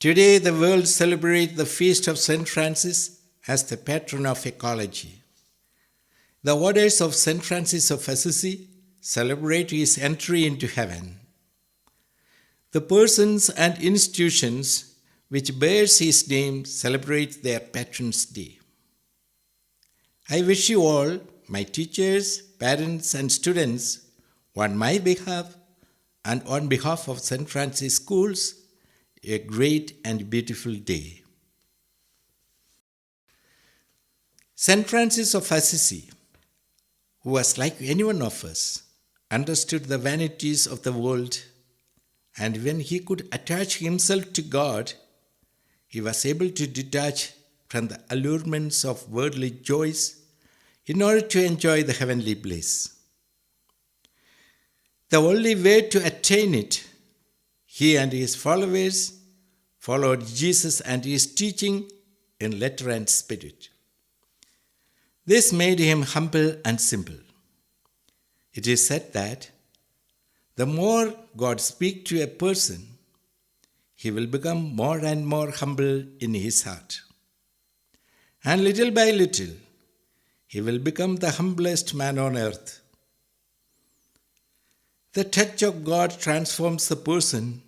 Today, the world celebrates the feast of St. Francis as the patron of ecology. The orders of St. Francis of Assisi celebrate his entry into heaven. The persons and institutions which bears his name celebrate their patron's day. I wish you all, my teachers, parents and students, on my behalf and on behalf of St. Francis Schools, a great and beautiful day. St. Francis of Assisi, who was like any one of us, understood the vanities of the world, and when he could attach himself to God, he was able to detach from the allurements of worldly joys in order to enjoy the heavenly bliss. The only way to attain it, he and his followers followed Jesus and his teaching in letter and spirit. This made him humble and simple. It is said that the more God speaks to a person, he will become more and more humble in his heart. And little by little, he will become the humblest man on earth. The touch of God transforms the person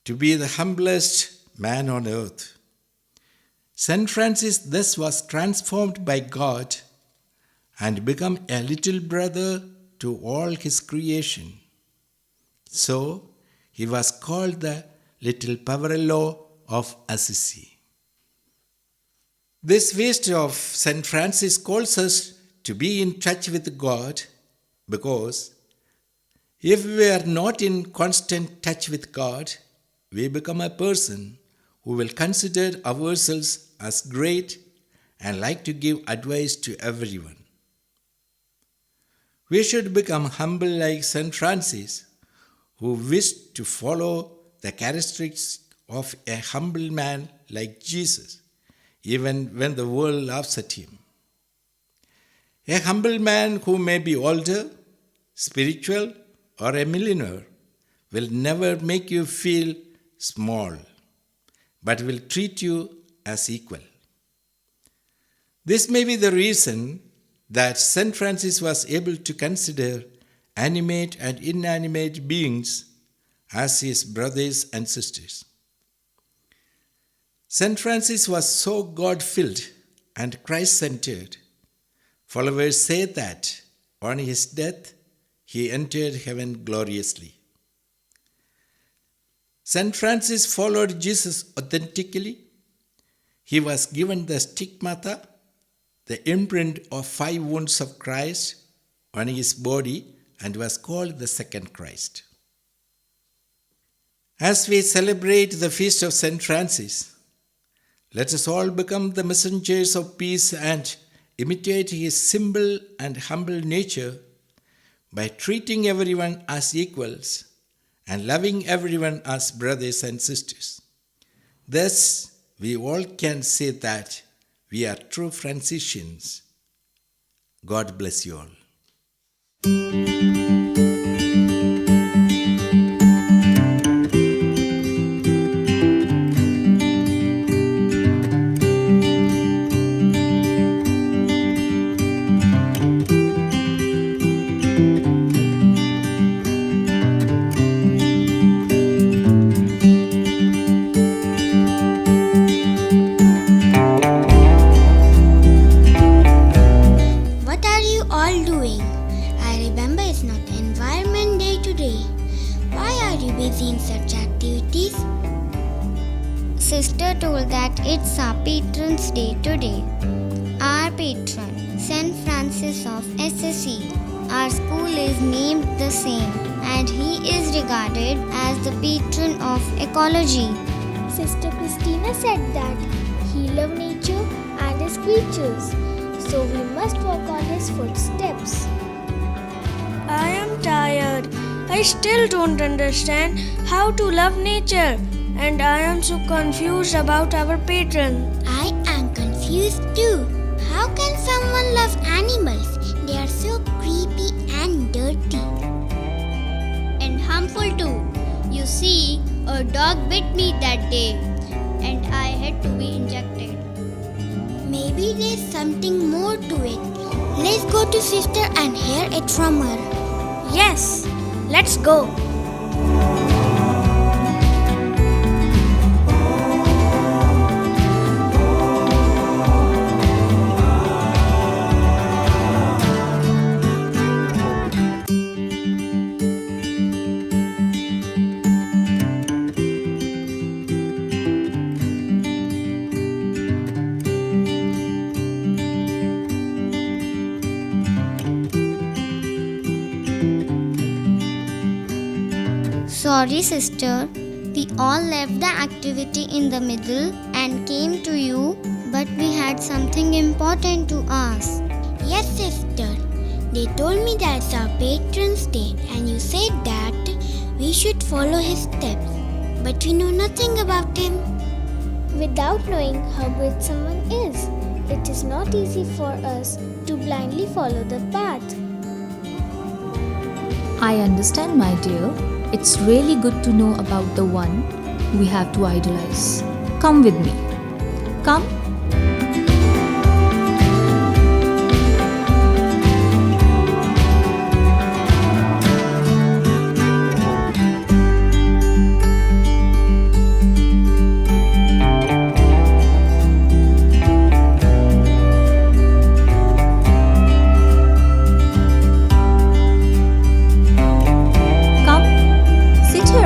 to be the humblest man on earth. St. Francis thus was transformed by God and became a little brother to all his creation. So, he was called the little Poverello of Assisi. This feast of St. Francis calls us to be in touch with God, because if we are not in constant touch with God, we become a person who will consider ourselves as great and like to give advice to everyone. We should become humble like St. Francis, who wished to follow the characteristics of a humble man like Jesus, even when the world laughs at him. A humble man who may be older, spiritual, or a millionaire will never make you feel small, but will treat you as equal. This may be the reason that St. Francis was able to consider animate and inanimate beings as his brothers and sisters. St. Francis was so God-filled and Christ-centered. Followers say that on his death, he entered heaven gloriously. St. Francis followed Jesus authentically. He was given the stigmata, the imprint of 5 wounds of Christ on his body, and was called the second Christ. As we celebrate the feast of St. Francis, let us all become the messengers of peace and imitate his simple and humble nature by treating everyone as equals and loving everyone as brothers and sisters. Thus, we all can say that we are true Franciscans. God bless you all. What are you all doing? I remember it's not Environment Day today. Why are you busy in such activities? Sister told that it's our patron's day today. Our patron, St. Francis of Assisi. Our school is named the same, and he is regarded as the patron of ecology. Sister Christina said that he loved nature and his creatures, so we must walk on his footsteps. I am tired. I still don't understand how to love nature, and I am so confused about our patron. I am confused too. How can someone love animals? They are so creepy and dirty. And harmful too. You see, a dog bit me that day. had to be injected. Maybe there's something more to it. Let's go to sister and hear it from her. Yes, let's go. Sorry, sister. We all left the activity in the middle and came to you, but we had something important to ask. Yes, sister. They told me that's our patron's day and you said that we should follow his steps. But we know nothing about him. Without knowing how good someone is, it is not easy for us to blindly follow the path. I understand, my dear. It's really good to know about the one we have to idolize. Come with me. Come.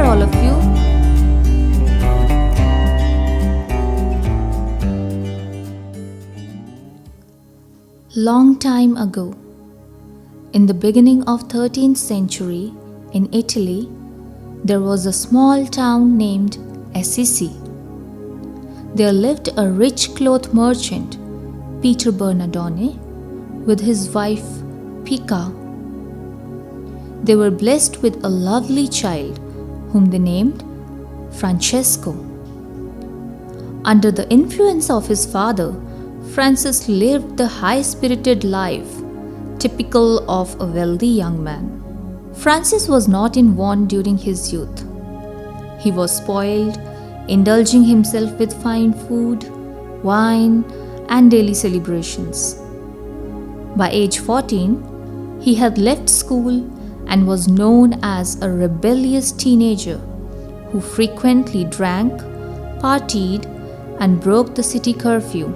All of you. Long time ago, in the beginning of 13th century in Italy, there was a small town named Assisi. There lived a rich cloth merchant, Peter Bernardone, with his wife Pica. They were blessed with a lovely child whom they named Francesco. Under the influence of his father, Francis lived the high-spirited life typical of a wealthy young man. Francis was not in want during his youth. He was spoiled, indulging himself with fine food, wine, and daily celebrations. By age 14, he had left school and was known as a rebellious teenager who frequently drank, partied, and broke the city curfew.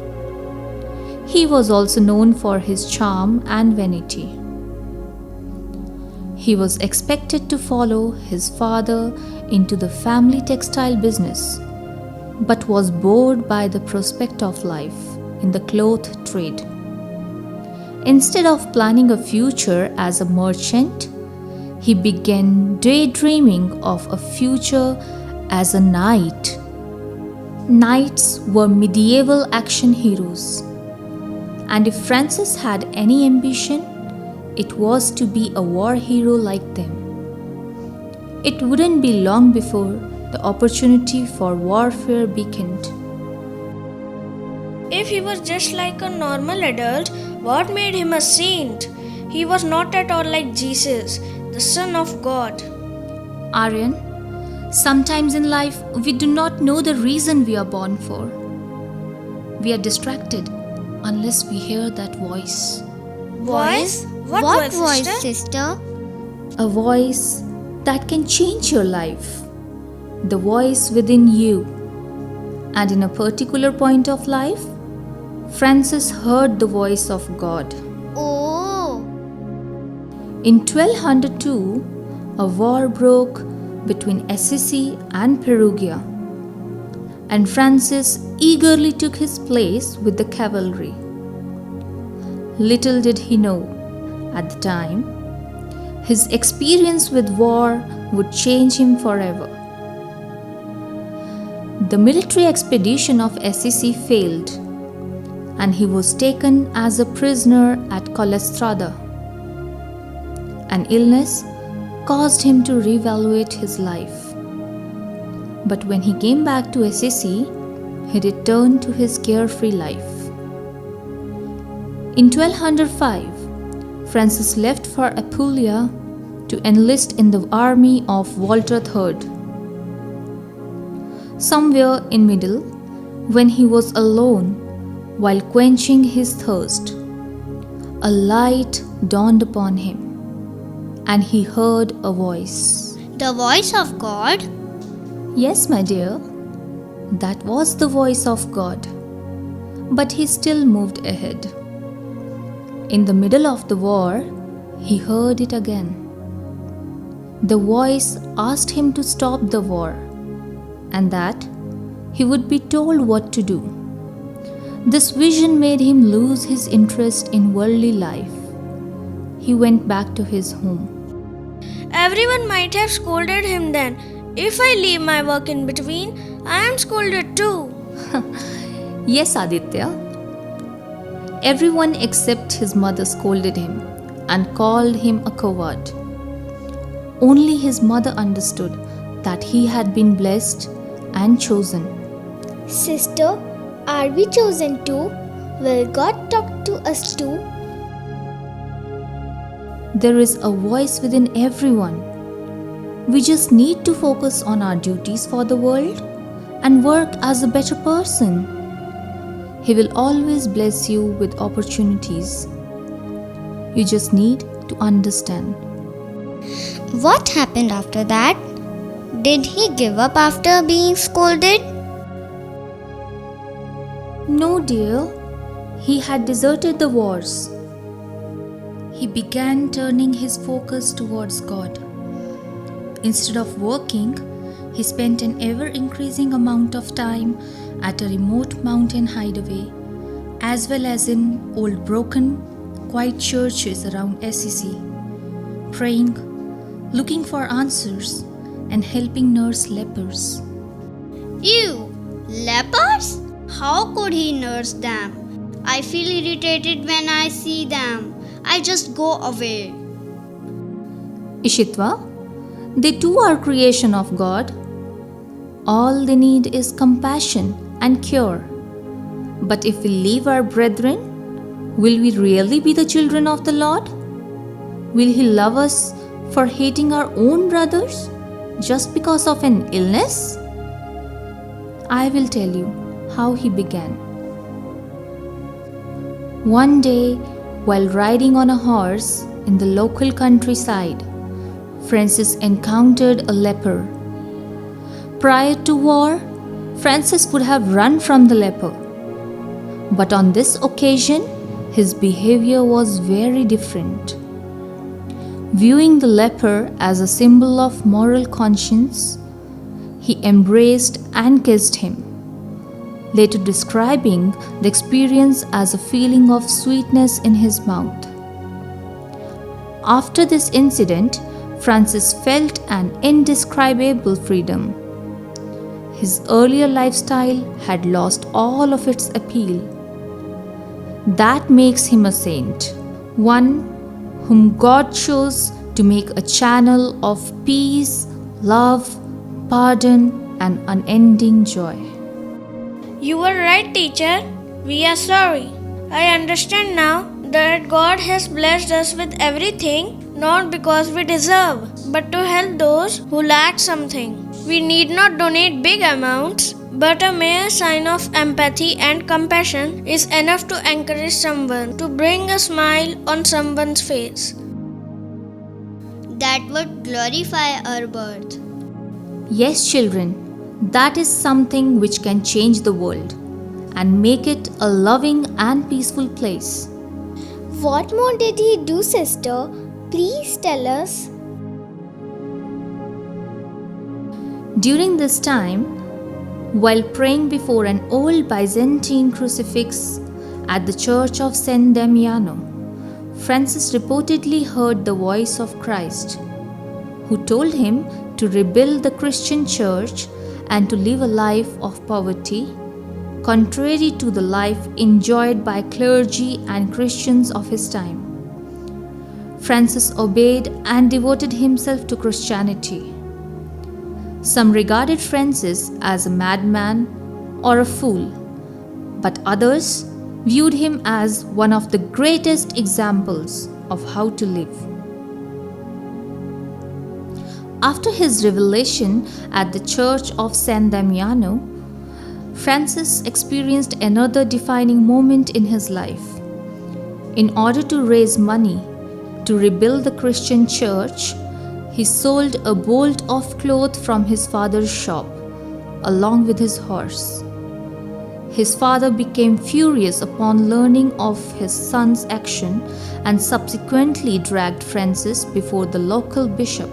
He was also known for his charm and vanity. He was expected to follow his father into the family textile business, but was bored by the prospect of life in the cloth trade. Instead of planning a future as a merchant, he began daydreaming of a future as a knight. Knights were medieval action heroes, and if Francis had any ambition, it was to be a war hero like them. It wouldn't be long before the opportunity for warfare beckoned. If he was just like a normal adult, what made him a saint? He was not at all like Jesus, the Son of God. Aryan, sometimes in life we do not know the reason we are born for. We are distracted unless we hear that voice. Voice? What voice, sister? sister? A voice that can change your life. The voice within you. And in a particular point of life, Francis heard the voice of God. Oh, In 1202, a war broke between Assisi and Perugia, and Francis eagerly took his place with the cavalry. Little did he know, at the time, his experience with war would change him forever. The military expedition of Assisi failed, and he was taken as a prisoner at Collestrada. An illness caused him to reevaluate his life. But when he came back to Assisi, he returned to his carefree life. In 1205, Francis left for Apulia to enlist in the army of Walter III. Somewhere in middle, When he was alone, while quenching his thirst, a light dawned upon him, and he heard a voice. The voice of God? Yes, my dear, that was the voice of God. But he still moved ahead. In the middle of the war, he heard it again. The voice asked him to stop the war, and that he would be told what to do. This vision made him lose his interest in worldly life. He went back to his home. Everyone might have scolded him then. If I leave my work in between, I am scolded too. Yes, Aditya. Everyone except his mother scolded him and called him a coward. Only his mother understood that he had been blessed and chosen. Sister, are we chosen too? Will God talk to us too? There is a voice within everyone. We just need to focus on our duties for the world and work as a better person. He will always bless you with opportunities. You just need to understand. What happened after that? Did he give up after being scolded? No, dear. He had deserted the wars. He began turning his focus towards God. Instead of working, he spent an ever-increasing amount of time at a remote mountain hideaway, as well as in old broken, quiet churches around Assisi, praying, looking for answers, and helping nurse lepers. Ew! Lepers? How could he nurse them? I feel irritated when I see them. I just go away. Ishitva, they too are creation of God. All they need is compassion and cure. But if we leave our brethren, will we really be the children of the Lord? Will He love us for hating our own brothers just because of an illness? I will tell you how he began. One day, while riding on a horse in the local countryside, Francis encountered a leper. Prior to war, Francis would have run from the leper. But on this occasion, his behavior was very different. Viewing the leper as a symbol of moral conscience, he embraced and kissed him, later describing the experience as a feeling of sweetness in his mouth. After this incident, Francis felt an indescribable freedom. His earlier lifestyle had lost all of its appeal. That makes him a saint, one whom God chose to make a channel of peace, love, pardon, and unending joy. You were right, teacher. We are sorry. I understand now that God has blessed us with everything, not because we deserve, but to help those who lack something. We need not donate big amounts, but a mere sign of empathy and compassion is enough to encourage someone, to bring a smile on someone's face. That would glorify our birth. Yes, children, that is something which can change the world and make it a loving and peaceful place. What more did he do, sister? Please tell us. During this time, while praying before an old Byzantine crucifix at the church of San Damiano, Francis reportedly heard the voice of Christ, who told him to rebuild the Christian church and to live a life of poverty, contrary to the life enjoyed by clergy and Christians of his time. Francis obeyed and devoted himself to Christianity. Some regarded Francis as a madman or a fool, but others viewed him as one of the greatest examples of how to live. After his revelation at the church of San Damiano, Francis experienced another defining moment in his life. In order to raise money to rebuild the Christian church, he sold a bolt of cloth from his father's shop, along with his horse. His father became furious upon learning of his son's action and subsequently dragged Francis before the local bishop.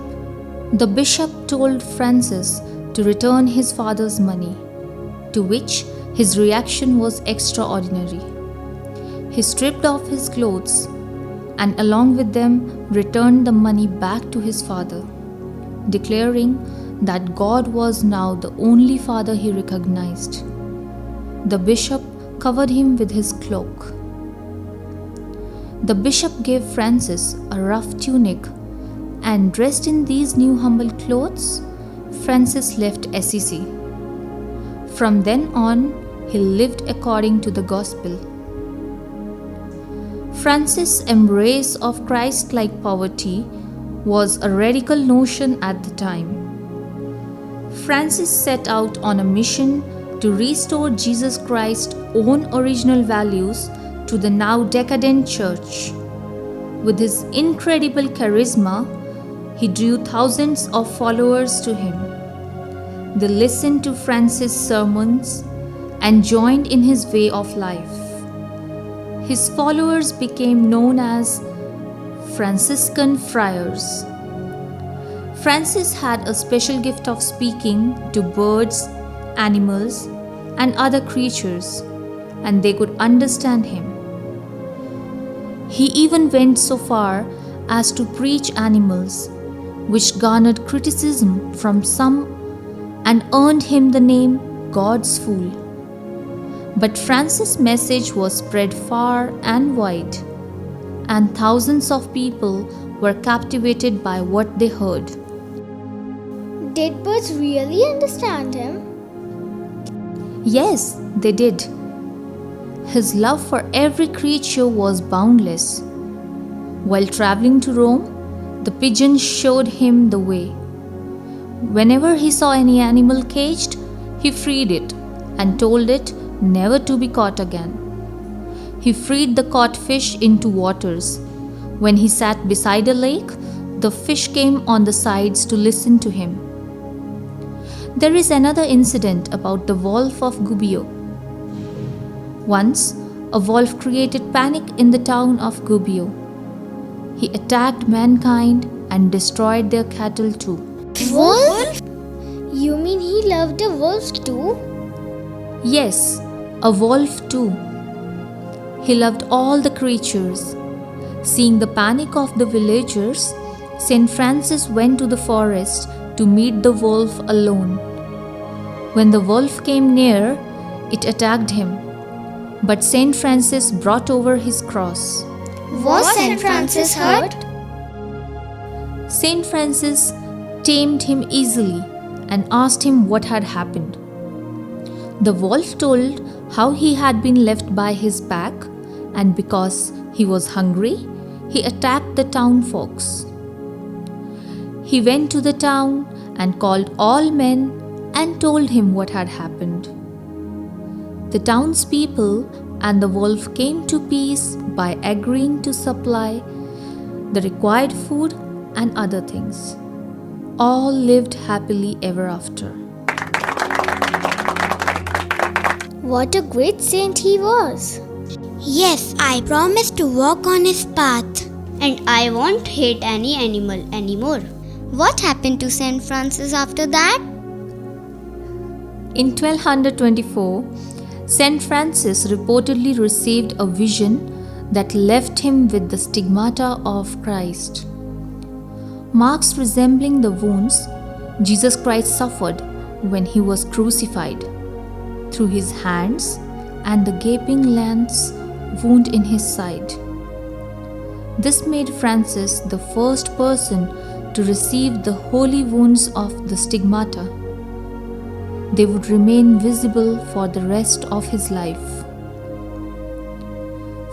The bishop told Francis to return his father's money, to which his reaction was extraordinary. He stripped off his clothes and along with them returned the money back to his father, declaring that God was now the only father he recognized. The bishop covered him with his cloak. The bishop gave Francis a rough tunic, and dressed in these new humble clothes, Francis left Assisi. From then on, he lived according to the gospel. Francis' embrace of Christ-like poverty was a radical notion at the time. Francis set out on a mission to restore Jesus Christ's own original values to the now decadent church. With his incredible charisma, he drew thousands of followers to him. They listened to Francis' sermons and joined in his way of life. His followers became known as Franciscan friars. Francis had a special gift of speaking to birds, animals, and other creatures, and they could understand him. He even went so far as to preach animals, which garnered criticism from some and earned him the name God's Fool. But Francis' message was spread far and wide, and thousands of people were captivated by what they heard. Did birds really understand him? Yes, they did. His love for every creature was boundless. While traveling to Rome, the pigeons showed him the way. Whenever he saw any animal caged, he freed it and told it never to be caught again. He freed the caught fish into waters. When he sat beside a lake, the fish came on the sides to listen to him. There is another incident about the wolf of Gubbio. Once, a wolf created panic in the town of Gubbio. He attacked mankind and destroyed their cattle too. Wolf? You mean he loved the wolves too? Yes, a wolf too. He loved all the creatures. Seeing the panic of the villagers, St. Francis went to the forest to meet the wolf alone. When the wolf came near, it attacked him. But St. Francis brought over his cross. Was St. Francis hurt? St. Francis tamed him easily and asked him what had happened. The wolf told how he had been left by his pack, and because he was hungry, he attacked the town folks. He went to the town and called all men and told him what had happened. The townspeople and the wolf came to peace by agreeing to supply the required food and other things. All lived happily ever after. What a great saint he was. Yes, I promise to walk on his path. And I won't hate any animal anymore. What happened to St. Francis after that? In 1224, St. Francis reportedly received a vision that left him with the stigmata of Christ. Marks resembling the wounds Jesus Christ suffered when he was crucified through his hands and the gaping lance wound in his side. This made Francis the first person to receive the holy wounds of the stigmata. They would remain visible for the rest of his life.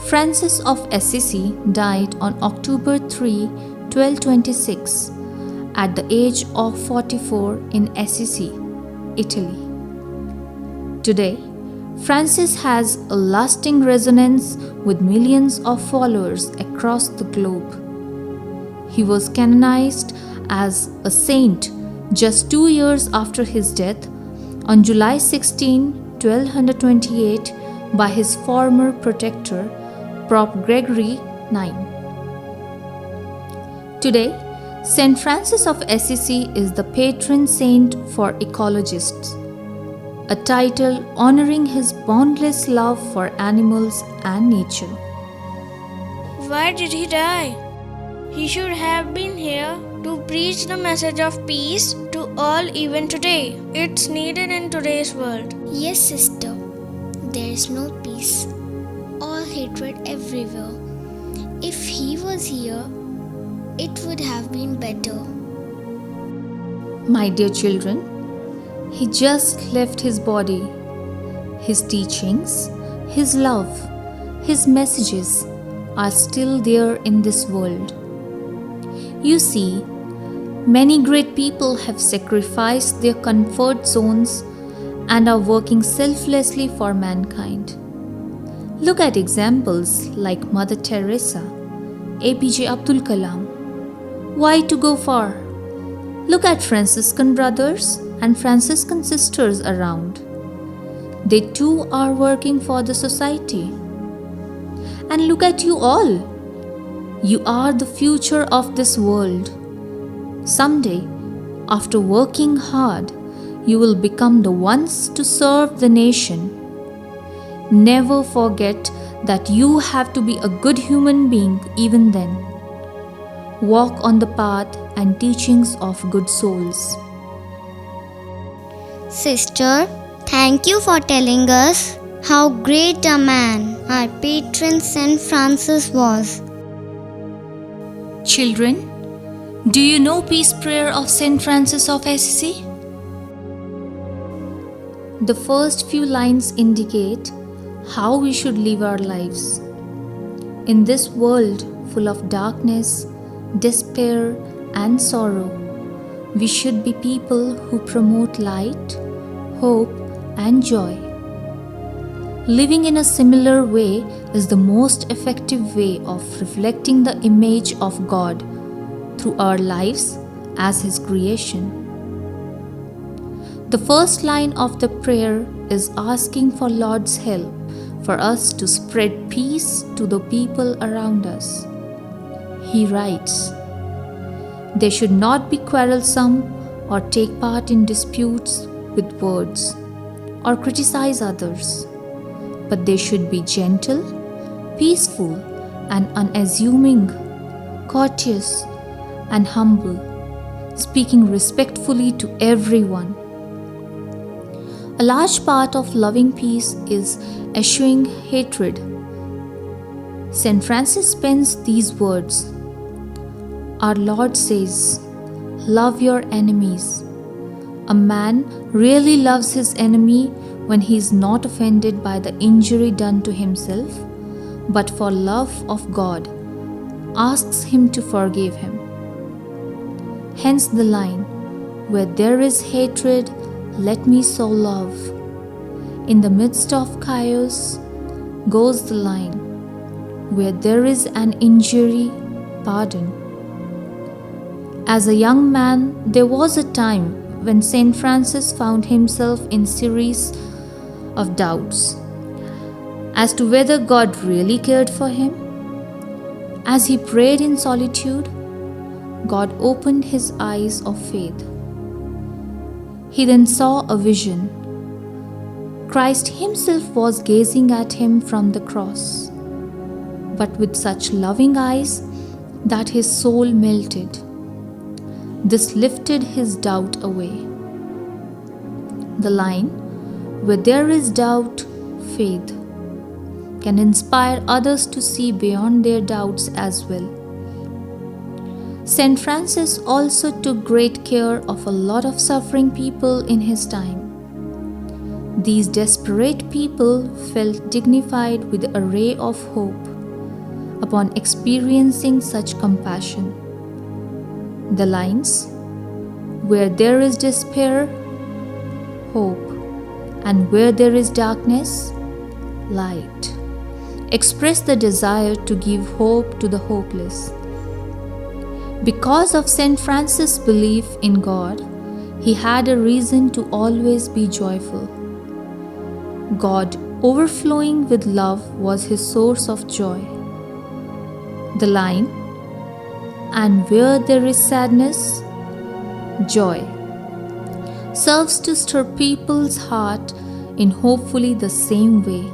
Francis of Assisi died on October 3, 1226, at the age of 44 in Assisi, Italy. Today, Francis has a lasting resonance with millions of followers across the globe. He was canonized as a saint just 2 years after his death on July 16, 1228 by his former protector, Pope Gregory IX. Today, St. Francis of Assisi is the patron saint for ecologists, a title honoring his boundless love for animals and nature. Why did he die? He should have been here to preach the message of peace to all even today. It's needed in today's world. Yes, sister. There is no peace. All hatred everywhere. If he was here, it would have been better. My dear children, he just left his body. His teachings, his love, his messages are still there in this world. You see, many great people have sacrificed their comfort zones and are working selflessly for mankind. Look at examples like Mother Teresa, APJ Abdul Kalam. Why to go far? Look at Franciscan brothers and Franciscan sisters around. They too are working for the society. And look at you all. You are the future of this world. Someday, after working hard, you will become the ones to serve the nation. Never forget that you have to be a good human being even then. Walk on the path and teachings of good souls. Sister, thank you for telling us how great a man our patron St. Francis was. Children, do you know peace prayer of St. Francis of Assisi? The first few lines indicate how we should live our lives. In this world full of darkness, despair, and sorrow, we should be people who promote light, hope, and joy. Living in a similar way is the most effective way of reflecting the image of God through our lives as His creation. The first line of the prayer is asking for Lord's help for us to spread peace to the people around us. He writes, "They should not be quarrelsome or take part in disputes with words or criticize others, but they should be gentle, peaceful, and unassuming, courteous, and humble, speaking respectfully to everyone." A large part of loving peace is eschewing hatred. St. Francis pens these words. Our Lord says, "Love your enemies." A man really loves his enemy when he is not offended by the injury done to himself, but for love of God, asks him to forgive him. Hence the line, "Where there is hatred, let me sow love." In the midst of chaos goes the line, "Where there is an injury, pardon." As a young man, there was a time when St. Francis found himself in series of doubts as to whether God really cared for him. As he prayed in solitude, God opened his eyes of faith. He then saw a vision. Christ himself was gazing at him from the cross, but with such loving eyes that his soul melted. This lifted his doubt away. The line, "Where there is doubt, faith," can inspire others to see beyond their doubts as well. St. Francis also took great care of a lot of suffering people in his time. These desperate people felt dignified with a ray of hope upon experiencing such compassion. The lines, "Where there is despair, hope," and where there is darkness, light. Express the desire to give hope to the hopeless. Because of St. Francis' belief in God, he had a reason to always be joyful. God, overflowing with love, was his source of joy. The line, "And where there is sadness, joy," serves to stir people's heart in hopefully the same way.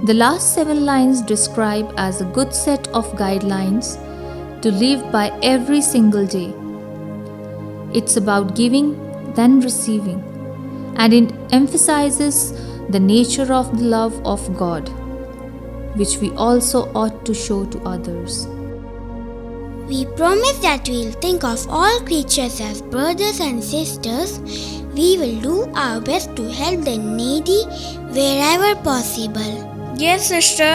The last 7 lines describe as a good set of guidelines to live by every single day. It's about giving, then receiving, and it emphasizes the nature of the love of God, which we also ought to show to others. We promise that we'll think of all creatures as brothers and sisters. We will do our best to help the needy wherever possible. Yes, sister.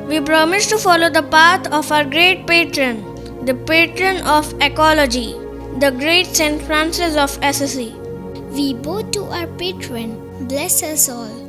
We promise to follow the path of our great patron, the patron of ecology, the great St. Francis of Assisi. We bow to our patron. Bless us all.